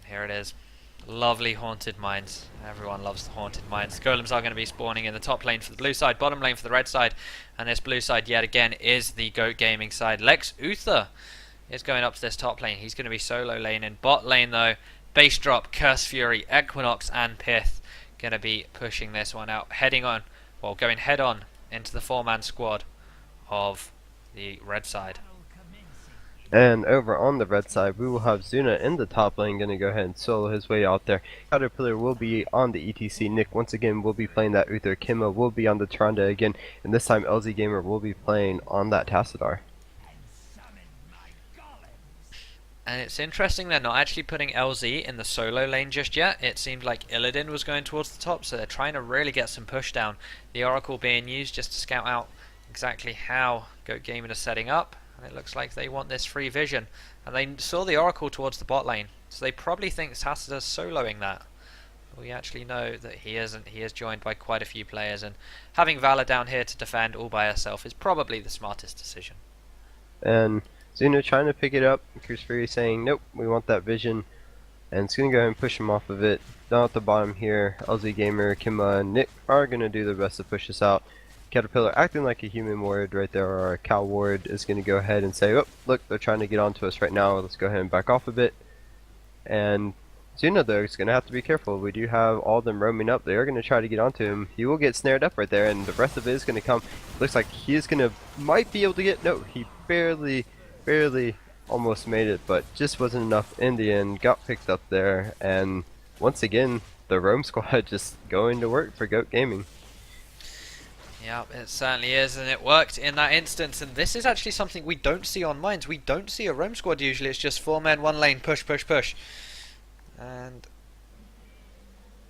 Here it is. Lovely haunted mines. Everyone loves the haunted mines. Golems are going to be spawning in the top lane for the blue side, bottom lane for the red side, and this blue side yet again is the Goat Gaming side. Lex Uther is going up to this top lane. He's going to be solo lane in bot lane though. Base drop, Curse Fury, Equinox, and Pith going to be pushing this one out, going head on into the 4-man squad of the red side. And over on the red side, we will have Zuna in the top lane, going to go ahead and solo his way out there. Caterpillar will be on the ETC. Nick once again will be playing that Uther. Kimma will be on the Tyrande again, and this time LZ Gamer will be playing on that Tassadar. And it's interesting they're not actually putting LZ in the solo lane just yet. It seemed like Illidan was going towards the top, so they're trying to really get some push down. The Oracle being used just to scout out exactly how Goat Gaming is setting up. And it looks like they want this free vision. And they saw the Oracle towards the bot lane, so they probably think Tassador's soloing that. But we actually know that he isn't. He is joined by quite a few players, and having Valor down here to defend all by herself is probably the smartest decision. And Zuna trying to pick it up. Curse Fury saying, nope, we want that vision. And it's going to go ahead and push him off of it. Down at the bottom here, LZ Gamer, Kimma, and Nick are going to do the rest to push us out. Caterpillar acting like a human ward right there, or a cow ward, is going to go ahead and say, oh, look, they're trying to get onto us right now. Let's go ahead and back off a bit. And Zuna, though, is going to have to be careful. We do have all of them roaming up. They are going to try to get onto him. He will get snared up right there, and the rest of it is going to come. Looks like he is going to, might be able to get, no, he barely almost made it, but just wasn't enough in the end. Got picked up there, and once again, the roam squad just going to work for Goat Gaming. Yeah, it certainly is, and it worked in that instance. And this is actually something we don't see on mines. We don't see a roam squad usually. It's just 4 men, 1 lane, push, push, push. And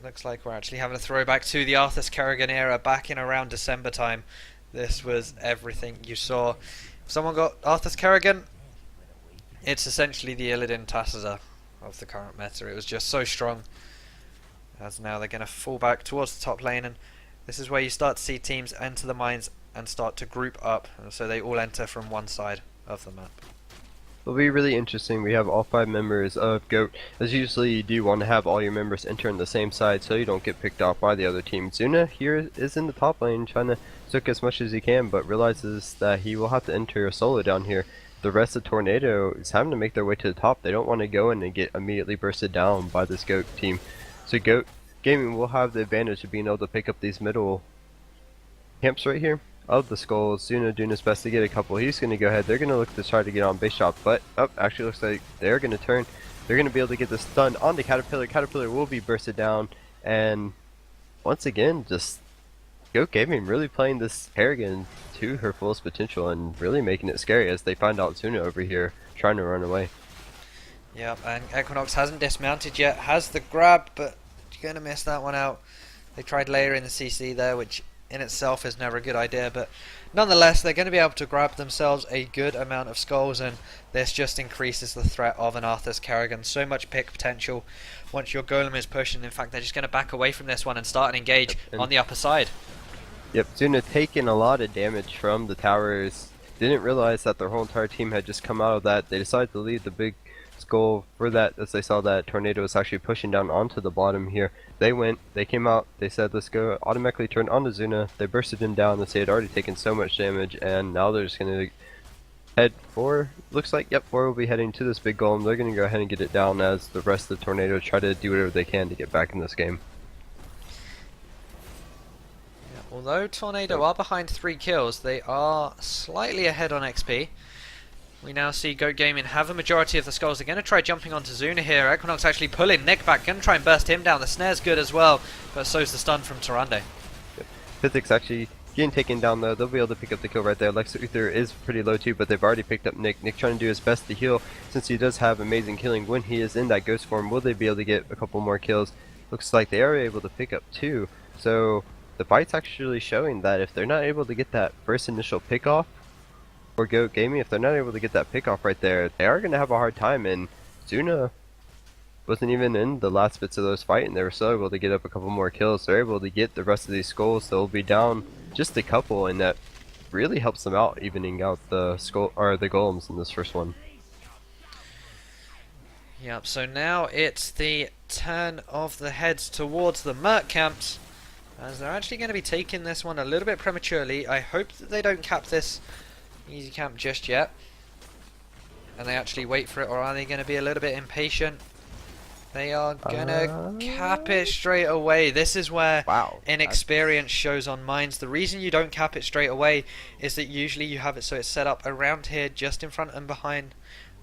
looks like we're actually having a throwback to the Arthas Kerrigan era back in around December time. This was everything you saw. If someone got Arthas Kerrigan, it's essentially the Illidan Tassadar of the current meta. It was just so strong. As now they're going to fall back towards the top lane, and this is where you start to see teams enter the mines and start to group up, and so they all enter from one side of the map. It'll be really interesting. We have all 5 members of GOAT. As usually you do want to have all your members enter on the same side so you don't get picked off by the other team. Zuna here is in the top lane trying to soak as much as he can, but realizes that he will have to enter a solo down here. The rest of Tornado is having to make their way to the top. They don't want to go in and get immediately bursted down by this GOAT team. So GOAT Gaming will have the advantage of being able to pick up these middle camps right here of the skulls. Zuna doing his best to get a couple. He's going to go ahead. They're going to look to try to get on base shot, but actually looks like they're going to turn. They're going to be able to get the stun on the Caterpillar. Caterpillar will be bursted down, and once again, just Goat Gaming really playing this Kerrigan to her fullest potential and really making it scary as they find out Zuna over here trying to run away. Yep, and Equinox hasn't dismounted yet. Has the grab, but you're going to miss that one out. They tried layering the CC there, which in itself is never a good idea, but nonetheless they're going to be able to grab themselves a good amount of skulls, and this just increases the threat of an Arthas Kerrigan. So much pick potential once your golem is pushing. In fact, they're just going to back away from this one and start an engage on the upper side. Yep, Zuna taking a lot of damage from the towers. Didn't realize that their whole entire team had just come out of that. They decided to leave the big skull for that as they saw that Tornado was actually pushing down onto the bottom here. They came out, they said let's go, automatically turned onto Zuna. They bursted him down as they had already taken so much damage, and now they're just going to head for, looks like, yep, 4 will be heading to this big golem. They're going to go ahead and get it down as the rest of the Tornado try to do whatever they can to get back in this game. Although Tornado are behind 3 kills, they are slightly ahead on XP. We now see Goat Gaming have a majority of the skulls. They're going to try jumping onto Zuna here. Equinox actually pulling Nick back, going to try and burst him down. The snare's good as well, but so's the stun from Tyrande. Yep. Physics actually getting taken down though. They'll be able to pick up the kill right there. Lex Uther is pretty low too, but they've already picked up Nick. Nick trying to do his best to heal since he does have amazing killing when he is in that ghost form. Will they be able to get a couple more kills? Looks like they are able to pick up 2. So the fight's actually showing that if they're not able to get that first initial pick off, or Goat Gaming, if they're not able to get that pick off right there, they are going to have a hard time. And Zuna wasn't even in the last bits of those fighting. They were still able to get up a couple more kills. They're able to get the rest of these skulls. They'll be down just a couple, and that really helps them out, evening out the skull or the golems in this first one. Yep, so now it's the turn of the heads towards the Merc camps, as they're actually going to be taking this one a little bit prematurely. I hope that they don't cap this easy camp just yet, and they actually wait for it, or are they going to be a little bit impatient? They are going to cap it straight away. This is where Wow. inexperience shows on mines. The reason you don't cap it straight away is that usually you have it so it's set up around here, just in front and behind,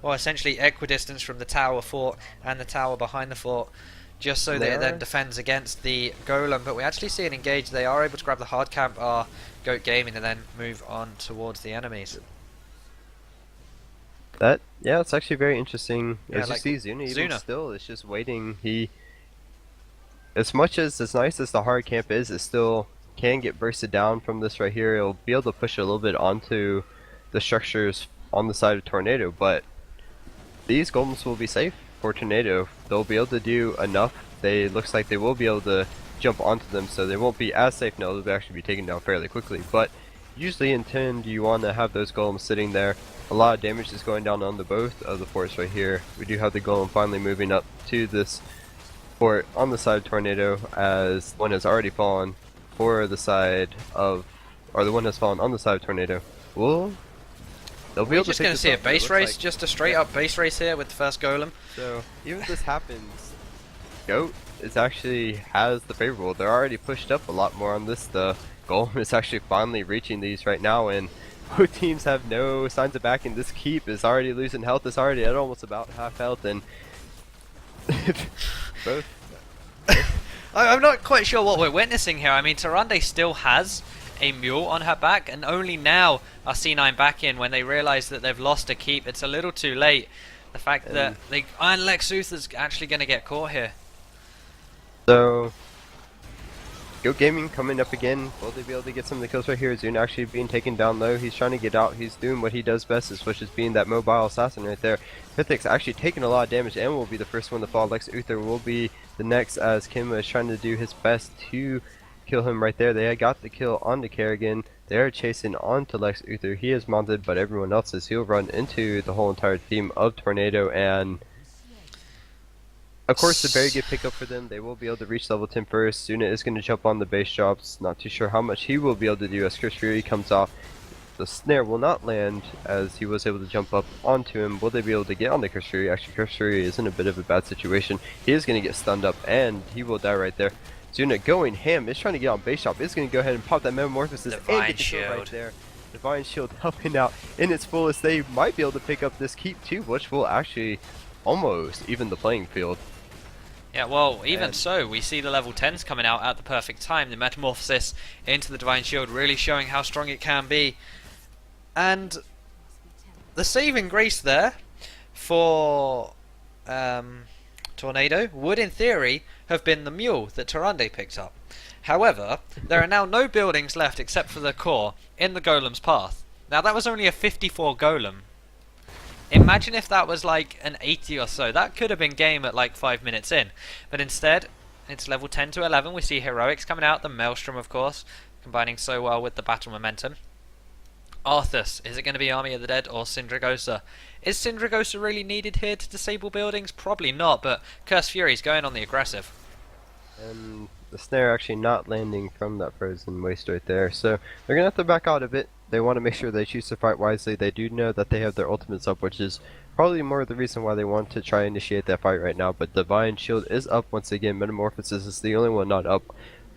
well, essentially equidistance from the tower fort and the tower behind the fort, just so that it then defends against the golem. But we actually see it engage. They are able to grab the hard camp, our Goat Gaming, and then move on towards the enemies. Yeah, it's actually very interesting. Yeah, As like you see, Zuna even Zuna. still is just waiting. As much as nice as the hard camp is, it still can get bursted down from this right here. It'll be able to push it a little bit onto the structures on the side of Tornado, but these golems will be safe for Tornado. They'll be able to do enough. Looks like they will be able to jump onto them, so they won't be as safe now. They'll actually be taken down fairly quickly, but usually in 10 you want to have those golems sitting there. A lot of damage is going down on the both of the forts right here. We do have the golem finally moving up to this fort on the side of Tornado, as one has already fallen for the side of, or the one has fallen on the side of Tornado. They'll be We're able just to going to see a pick this up, base it looks race, like. just a straight up base race here with the first golem. So even if this happens, Goat actually has the favorable. They're already pushed up a lot more on this. The golem is actually finally reaching these right now, and both teams have no signs of backing. This keep is already losing health. It's already at almost about half health, and both. I'm not quite sure what we're witnessing here. I mean, Tyrande still has a mule on her back, and only now are C9 back in when they realise that they've lost a keep. It's a little too late. The fact that Iron Lex Luthor's actually going to get caught here. So, Go Gaming coming up again. Will they be able to get some of the kills right here? Zune actually being taken down low. He's trying to get out. He's doing what he does best, which is being that mobile assassin right there. Pithix actually taking a lot of damage and will be the first one to fall. Lex Uther will be the next, as Kim is trying to do his best to kill him right there. They got the kill onto Kerrigan. They are chasing onto Lex Uther. He is mounted, but everyone else is. He'll run into the whole entire team of Tornado, and of course, a very good pickup for them. They will be able to reach level 10 first. Zuna is going to jump on the base drops. Not too sure how much he will be able to do as Chris Fury comes off. The snare will not land, as he was able to jump up onto him. Will they be able to get onto Chris Fury? Actually, Chris Fury is in a bit of a bad situation. He is going to get stunned up, and he will die right there. Zuna going ham is trying to get on base drop. Is going to go ahead and pop that Metamorphosis and get the kill right there. Divine Shield helping out in its fullest. They might be able to pick up this keep too, which will actually almost even the playing field. Yeah, well, even so, we see the level 10s coming out at the perfect time. The Metamorphosis into the Divine Shield really showing how strong it can be. And the saving grace there for Tornado would, in theory, have been the mule that Tyrande picked up. However, there are now no buildings left except for the core in the golem's path. Now, that was only a 54 golem. Imagine if that was like an 80 or so. That could have been game at like 5 minutes in. But instead, it's level 10 to 11. We see Heroics coming out. The Maelstrom, of course, combining so well with the battle momentum. Arthas, is it going to be Army of the Dead or Syndragosa? Is Syndragosa really needed here to disable buildings? Probably not, but Cursed Fury's going on the aggressive. And the snare actually not landing from that frozen waste right there. So they're going to have to back out a bit. They want to make sure they choose to fight wisely. They do know that they have their ultimates up, which is probably more of the reason why they want to try and initiate that fight right now. But Divine Shield is up once again. Metamorphosis is the only one not up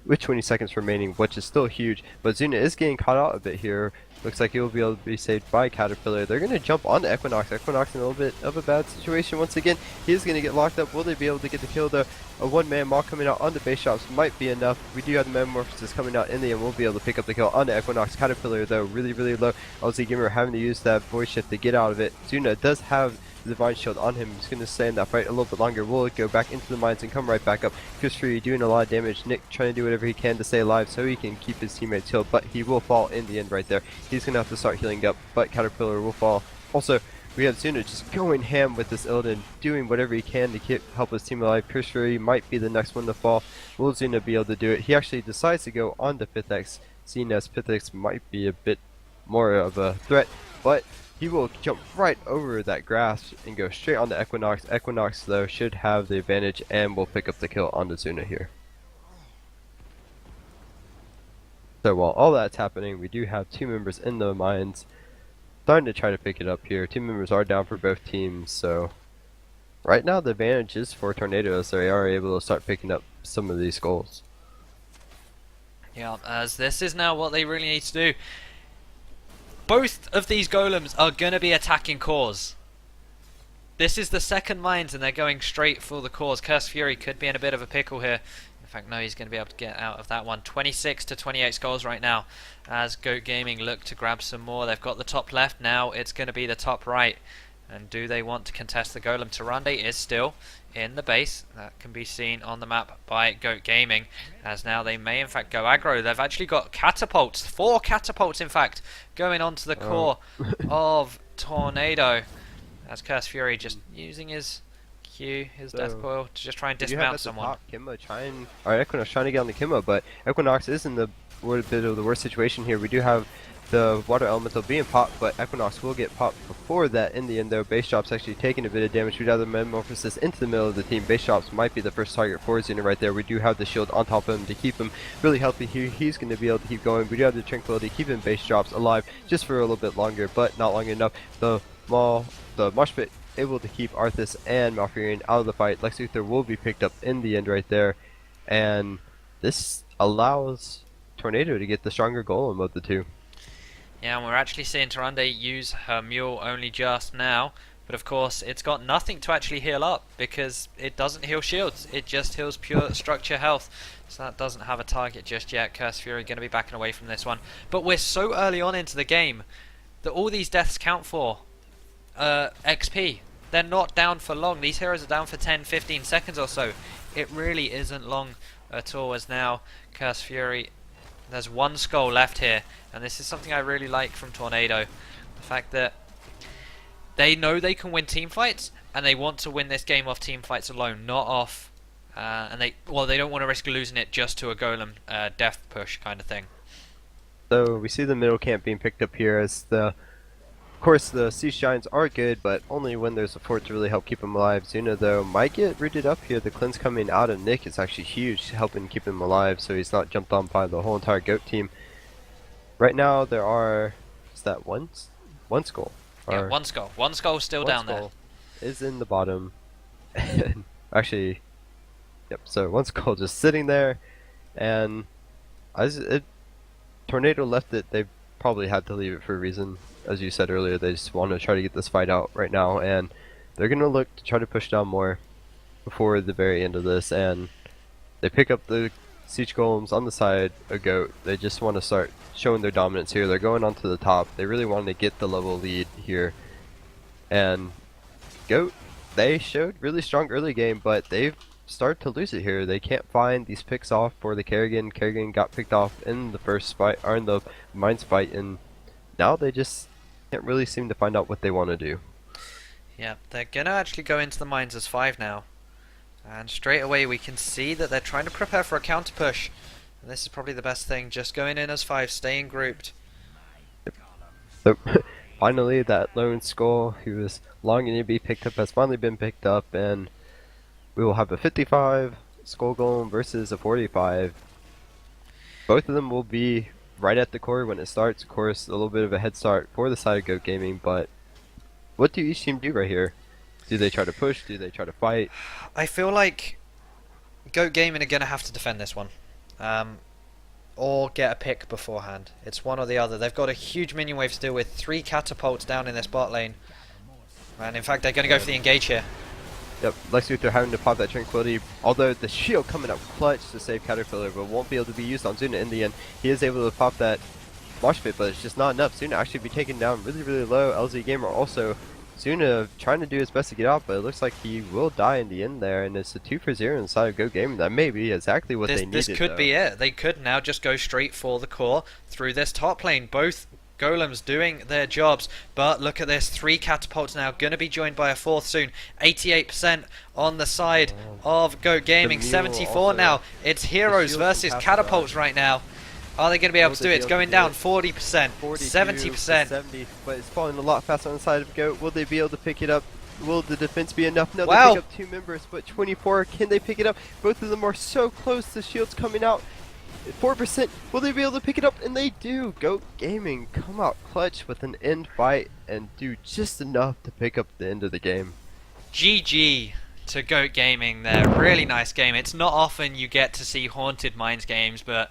with 20 seconds remaining, which is still huge. But Zuna is getting caught out a bit here. Looks like he will be able to be saved by Caterpillar. They're going to jump onto Equinox. Equinox in a little bit of a bad situation once again. He is going to get locked up. Will they be able to get the kill though? A one-man maul coming out on the base shops might be enough. We do have the Metamorphosis coming out in the end. We'll be able to pick up the kill on the Equinox. Caterpillar though really, really low. Aussie Gamer having to use that voice shift to get out of it. Zuna does have the Divine Shield on him. He's going to stay in that fight a little bit longer. Will go back into the mines and come right back up. Chris Fury doing a lot of damage. Nick trying to do whatever he can to stay alive so he can keep his teammates healed, but he will fall in the end right there. He's going to have to start healing up, but Caterpillar will fall. Also, we have Zuna just going ham with this Illidan, doing whatever he can to help his team alive. Chris Fury might be the next one to fall. Will Zuna be able to do it? He actually decides to go on to Pithix, seeing as Pithix might be a bit more of a threat, but he will jump right over that grass and go straight onto Equinox. Equinox, though, should have the advantage and will pick up the kill onto Zuna here. So while all that's happening, we do have two members in the mines starting to try to pick it up here. Two members are down for both teams, so right now the advantage is for Tornado as they are able to start picking up some of these goals. Yeah, as this is now what they really need to do. Both of these golems are going to be attacking cores. This is the second mines and they're going straight for the cores. Curse Fury could be in a bit of a pickle here. In fact, no, he's going to be able to get out of that one. 26 to 28 skulls right now as Goat Gaming look to grab some more. They've got the top left, now it's going to be the top right. And do they want to contest the golem? Tyrande is still in the base. That can be seen on the map by Goat Gaming, as now they may in fact go aggro. They've actually got catapults, 4 catapults in fact, going onto the core of Tornado, as Curse Fury just using his Q, his death coil, to just try and dismount someone. Equinox trying to get on the Kimbo, but Equinox is in the bit of the worst situation here. We do have the water elemental being popped, but Equinox will get popped before that in the end though. Base Drops actually taking a bit of damage. We have the Metamorphosis into the middle of the team. Base Drops might be the first target for Xena right there. We do have the shield on top of him to keep him really healthy here. He's going to be able to keep going. We do have the Tranquility keeping Base Drops alive just for a little bit longer, but not long enough. The Mosh Pit able to keep Arthas and Malfurion out of the fight. Lex Luthor will be picked up in the end right there, and this allows Tornado to get the stronger golem of the two. Yeah, and we're actually seeing Tyrande use her mule only just now, but of course it's got nothing to actually heal up because it doesn't heal shields, it just heals pure structure health, so that doesn't have a target just yet. Curse Fury going to be backing away from this one, but we're so early on into the game that all these deaths count for XP. They're not down for long. These heroes are down for 10-15 seconds or so. It really isn't long at all, as now Curse Fury, there's 1 skull left here, and this is something I really like from Tornado. The fact that they know they can win team fights, and they want to win this game off team fights alone, not off, and they don't want to risk losing it just to a golem death push kind of thing. So we see the middle camp being picked up here as of course the Siege Giants are good, but only when there's a fort to really help keep them alive. Xuna though might get rooted up here. The cleanse coming out of Nick is actually huge, helping keep him alive so he's not jumped on by the whole entire Goat team. Right now there are, is that one skull? Yeah, 1 skull. 1 skull still down there. Is in the bottom. Actually, yep, so 1 skull just sitting there, and Tornado left it. They probably had to leave it for a reason. As you said earlier, they just want to try to get this fight out right now, and they're going to look to try to push down more before the very end of this, and they pick up the Siege Golems on the side of Goat. They just want to start showing their dominance here. They're going onto the top. They really wanted to get the level lead here, and Goat, they showed really strong early game, but they've started to lose it here. They can't find these picks off for the Kerrigan. Kerrigan got picked off in the first fight, or in the mines fight, and now they just can't really seem to find out what they want to do. Yeah, they're gonna actually go into the mines as 5 now, and straight away we can see that they're trying to prepare for a counter push, and this is probably the best thing, just going in as 5, staying grouped. So finally that lone skull who was longing to be picked up has finally been picked up, and we will have a 55 skull golem versus a 45. Both of them will be right at the core when it starts. Of course, a little bit of a head start for the side of Goat Gaming, but what do each team do right here? Do they try to push? Do they try to fight? I feel like Goat Gaming are going to have to defend this one, or get a pick beforehand. It's one or the other. They've got a huge minion wave to deal with, 3 catapults down in this bot lane, and in fact they're going to go for the engage here. Yep, Lex Luthor having to pop that Tranquility, although the shield coming up clutch to save Caterpillar, but won't be able to be used on Xuna in the end. He is able to pop that Mosh Pit, but it's just not enough. Xuna actually be taken down really, really low. LZ Gamer also, Xuna trying to do his best to get out, but it looks like he will die in the end there, and it's a 2-for-0 inside of Go Gaming. That may be exactly what they needed. This could be it. They could now just go straight for the core through this top lane. Both golems doing their jobs, but look at this, 3 catapults now, gonna be joined by a 4th soon. 88% on the side of Goat Gaming, 74 now. It's heroes versus catapults right now, Are they going to be able Will to they do it? be It's able to going do down it? 40%, 42 to 70%. 70, but it's falling a lot faster on the side of Goat. Will they be able to pick it up? Will the defense be enough? No, they Wow. pick up 2 members, but 24, can they pick it up? Both of them are so close, the shield's coming out. 4%, will they be able to pick it up? And they do! Goat Gaming come out clutch with an end fight and do just enough to pick up the end of the game. GG to Goat Gaming there. Really nice game. It's not often you get to see Haunted Minds games, but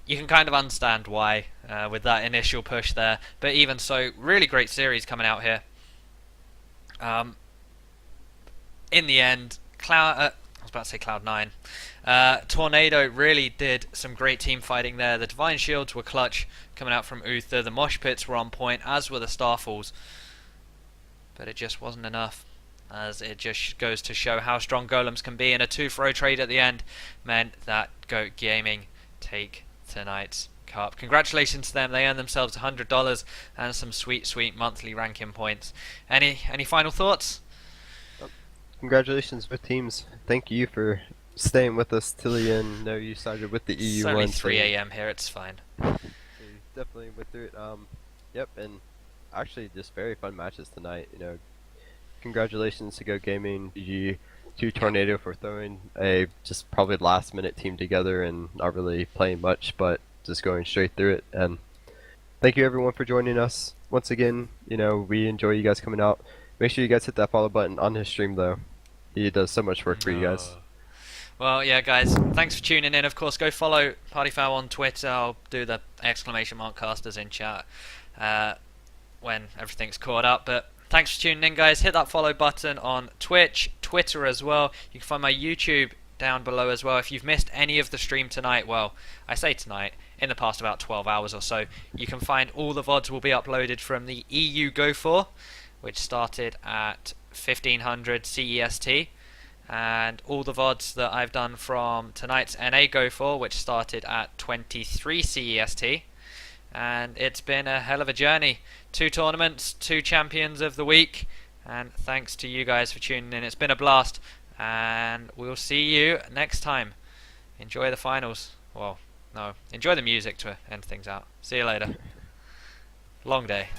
you can kind of understand why with that initial push there. But even so, really great series coming out here. In the end, I was about to say Cloud9. Tornado really did some great team fighting there. The Divine Shields were clutch coming out from Uther. The Mosh Pits were on point, as were the Starfalls. But it just wasn't enough, as it just goes to show how strong Golems can be. And a 2-throw trade at the end meant that Goat Gaming take tonight's cup. Congratulations to them. They earned themselves $100 and some sweet monthly ranking points. Any final thoughts? Congratulations with teams. Thank you for staying with us till the end. No, you started with the EU It's one. only 3 a.m. here, it's fine. So you definitely went through it. Yep, and actually just very fun matches tonight. You know, congratulations to Go Gaming, GG to Tornado for throwing a just probably last minute team together and not really playing much, but just going straight through it. And thank you everyone for joining us once again. You know, we enjoy you guys coming out. Make sure you guys hit that follow button on his stream though. He does so much work for you guys. Well, yeah, guys, thanks for tuning in. Of course, go follow PartyFoul on Twitter. I'll do the exclamation mark casters in chat when everything's caught up. But thanks for tuning in, guys. Hit that follow button on Twitch, Twitter as well. You can find my YouTube down below as well. If you've missed any of the stream tonight, well, I say tonight, in the past about 12 hours or so, you can find all the VODs will be uploaded from the EU Go4, which started at 1500 CEST, and all the VODs that I've done from tonight's NA Go4, which started at 23 CEST, and it's been a hell of a journey. 2 tournaments, 2 champions of the week, and thanks to you guys for tuning in. It's been a blast, and we'll see you next time. Enjoy the finals. Well, no, enjoy the music to end things out. See you later. Long day.